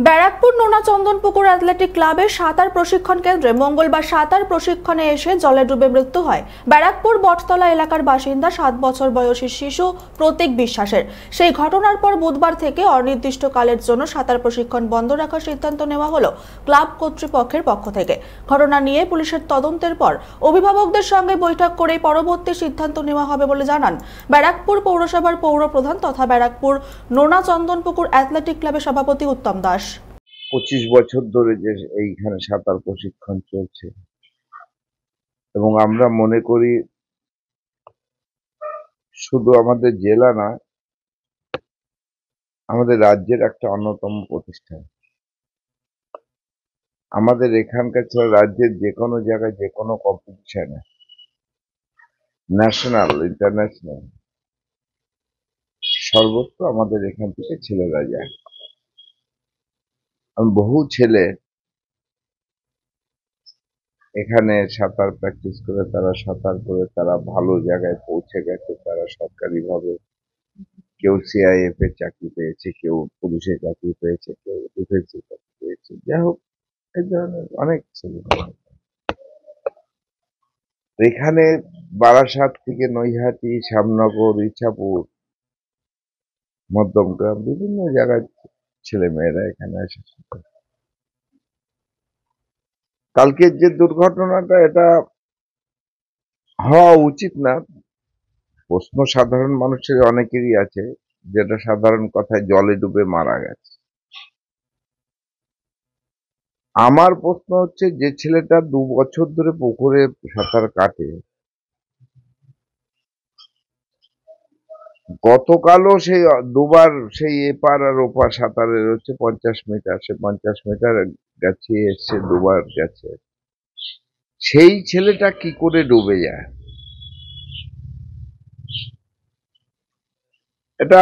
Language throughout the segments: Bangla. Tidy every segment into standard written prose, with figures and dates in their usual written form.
ব্যারাকপুর নোনা চন্দনপুকুর অ্যাথলেটিক ক্লাবের সাঁতার প্রশিক্ষণ কেন্দ্রে মঙ্গলবার সাঁতার প্রশিক্ষণে এসে জলে ডুবে মৃত্যু হয় ব্যারাকপুর বটতলা এলাকার বাসিন্দা 7 বছর বয়সী শিশু প্রতীক বিশ্বাসের। সেই ঘটনার পর বুধবার থেকে অনির্দিষ্টকালের জন্য সাঁতার প্রশিক্ষণ বন্ধ রাখার সিদ্ধান্ত নেওয়া হলো ক্লাব কর্তৃপক্ষের পক্ষ থেকে। ঘটনা নিয়ে পুলিশের তদন্তের পর অভিভাবকদের সঙ্গে বৈঠক করে পরবর্তী সিদ্ধান্ত নেওয়া হবে বলে জানান ব্যারাকপুর পৌরসভার পৌর প্রধান তথা ব্যারাকপুর নোনা চন্দনপুকুর অ্যাথলেটিক ক্লাবের সভাপতি উত্তম দাস। 25 বছর ধরে যে এইখানে সাঁতার প্রশিক্ষণ চলছে এবং আমরা মনে করি শুধু আমাদের জেলা না, আমাদের রাজ্যের একটা অন্যতম প্রতিষ্ঠান। আমাদের এখানকার ছাড়া রাজ্যের যে কোনো জায়গায় যে কোনো কম্পিটিশনে, ন্যাশনাল ইন্টারন্যাশনাল, সর্বত্র আমাদের এখান থেকে ছেলেরা যায়। বহু ছেলে এখানে সাঁতার প্র্যাকটিস করে, তারা সাঁতার করে তারা ভালো জায়গায় পৌঁছে গেছে। তারা সরকারিভাবে কেউ সিআইএফ এর চাকরি পেয়েছে, কেউ পুলিশের চাকরি পেয়েছে, কেউ ডিফেন্সের চাকরি পেয়েছে। যাই হোক, এই ধরনের অনেক ছেলে। এখানে বারাসাত থেকে নৈহাটি, শ্যামনগর, ইছাপুর, মধ্যমগ্রাম বিভিন্ন জায়গায় ছেলে মেয়েরা এখানে এসেছে। কালকের যে দুর্ঘটনাটা, এটা হওয়া উচিত না। প্রশ্ন সাধারণ মানুষের অনেকেরই আছে, যেটা সাধারণ কথায় জলে ডুবে মারা গেছে। আমার প্রশ্ন হচ্ছে, যে ছেলেটা 2 বছর ধরে পুকুরে সাঁতার কাটে, গতকালও সেই দুবার সেই এপার আর ওপার সাঁতারের হচ্ছে 50 মিটার, সে 50 মিটার গেছে, এসছে, দুবার গেছে। সেই ছেলেটা কি করে ডুবে যায়? এটা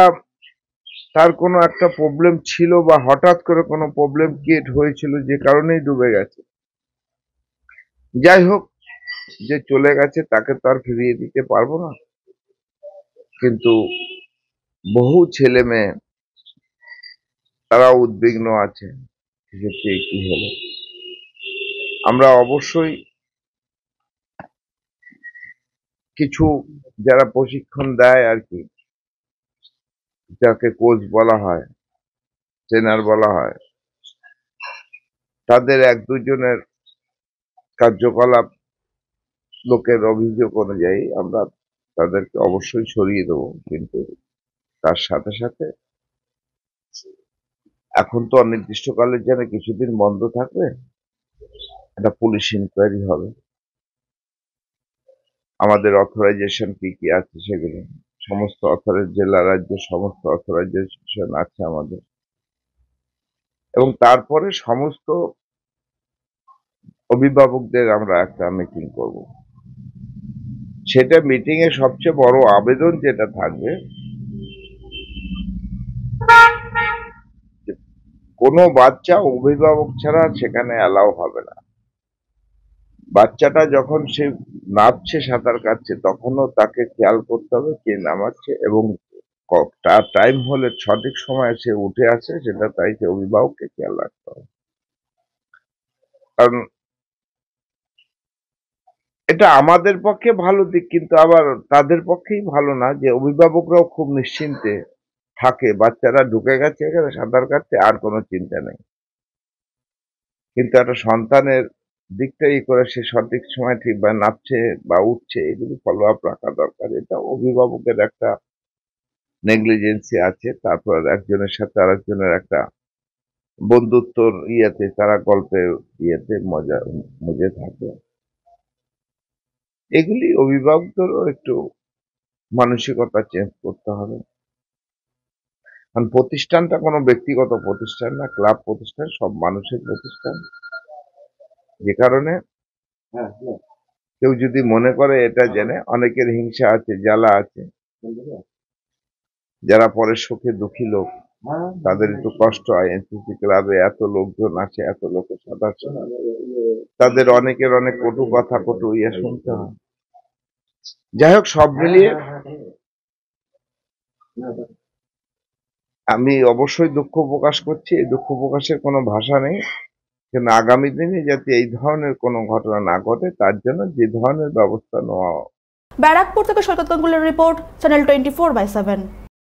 তার কোনো একটা প্রবলেম ছিল বা হঠাৎ করে কোনো প্রবলেম ক্রিয়েট হয়েছিল যে কারণেই ডুবে গেছে। যাই হোক, যে চলে গেছে তাকে তো আর ফিরিয়ে দিতে পারবো না, কিন্তু বহু ছেলে মেয়ে তারা উদ্বিগ্ন আছে যে কি হলো। আমরা অবশ্যই কিছু যারা প্রশিক্ষণ দেয় আর কি, যাকে কোচ বলা হয়, ট্রেনার বলা হয়, তাদের 1-2 জনের কার্যকলাপ লোকের অভিযোগ অনুযায়ী আমরা তাদেরকে অবশ্যই সরিয়ে দেবো। কিন্তু তার সাথে সাথে এখন তো অনির্দিষ্টকালের জন্য কিছুদিন বন্ধ থাকবে, একটা পুলিশ ইনকোয়ারি হবে। আমাদের অথরাইজেশন কি আছে সেগুলো সমস্ত জেলা রাজ্য সমস্ত অথরাইজেশন আছে আমাদের, এবং তারপরে সমস্ত অভিভাবকদের আমরা একটা মিটিং করব। সেটা মিটিং এ সবচেয়ে বড় আবেদন যেটা থাকবে, কোনো বাচ্চা অভিভাবক ছাড়া সেখানে অ্যালাউ হবে না। বাচ্চাটা যখন সে নামছে, সাঁতার কাটছে, তখনও তাকে খেয়াল করতে হবে কে নামাচ্ছে, এবং তার টাইম হলে সঠিক সময় সে উঠে আসে, সেটা তাই অভিভাবককে খেয়াল রাখতে হবে। কারণ এটা আমাদের পক্ষে ভালো দিক, কিন্তু আবার তাদের পক্ষেই ভালো না যে অভিভাবকরাও খুব নিশ্চিন্তে থাকে, বাচ্চারা ঢুকে গেছে এখানে সাঁতার কাটতে, আর কোনো চিন্তা নেই। কিন্তু একটা সন্তানের দিকটাই করে সে সঠিক সময় ঠিক বা নামছে বা উঠছে, এগুলি ফলো আপ রাখা দরকার। এটা অভিভাবকের একটা নেগলিজেন্সি আছে। তারপর একজনের সাথে আরেকজনের একটা বন্ধুত্বর ইয়েতে, তারা গল্পের ইয়েতে মজে থাকে। এগুলি অভিভাবকদেরও একটু মানসিকতা চেঞ্জ করতে হবে। কারণ প্রতিষ্ঠানটা কোনো ব্যক্তিগত প্রতিষ্ঠান না, ক্লাব প্রতিষ্ঠান, সব মানুষের প্রতিষ্ঠান। যে কারণে কেউ যদি মনে করে, এটা জেনে অনেকের হিংসা আছে, জ্বালা আছে, যারা পরে সুখে দুঃখী লোক, তাদের একটু কষ্ট হয়। এনসিসি ক্লাবে এত লোকজন আছে, এত লোকের সাঁতার, তাদের অনেকের অনেক কটু কথা, কটু ইয়ে শুনতে হয়। যাই হোক, সব মিলিয়ে আমি অবশ্যই দুঃখ প্রকাশ করছি। এই দুঃখ প্রকাশের কোনো ভাষা নেই। কিন্তু আগামী দিনে যাতে এই ধরনের কোনো ঘটনা না ঘটে তার জন্য যে ধরনের ব্যবস্থা নেওয়া। ব্যারাকপুর থেকে সৈকত গাঙ্গুলির রিপোর্ট, চ্যানেল 24/7।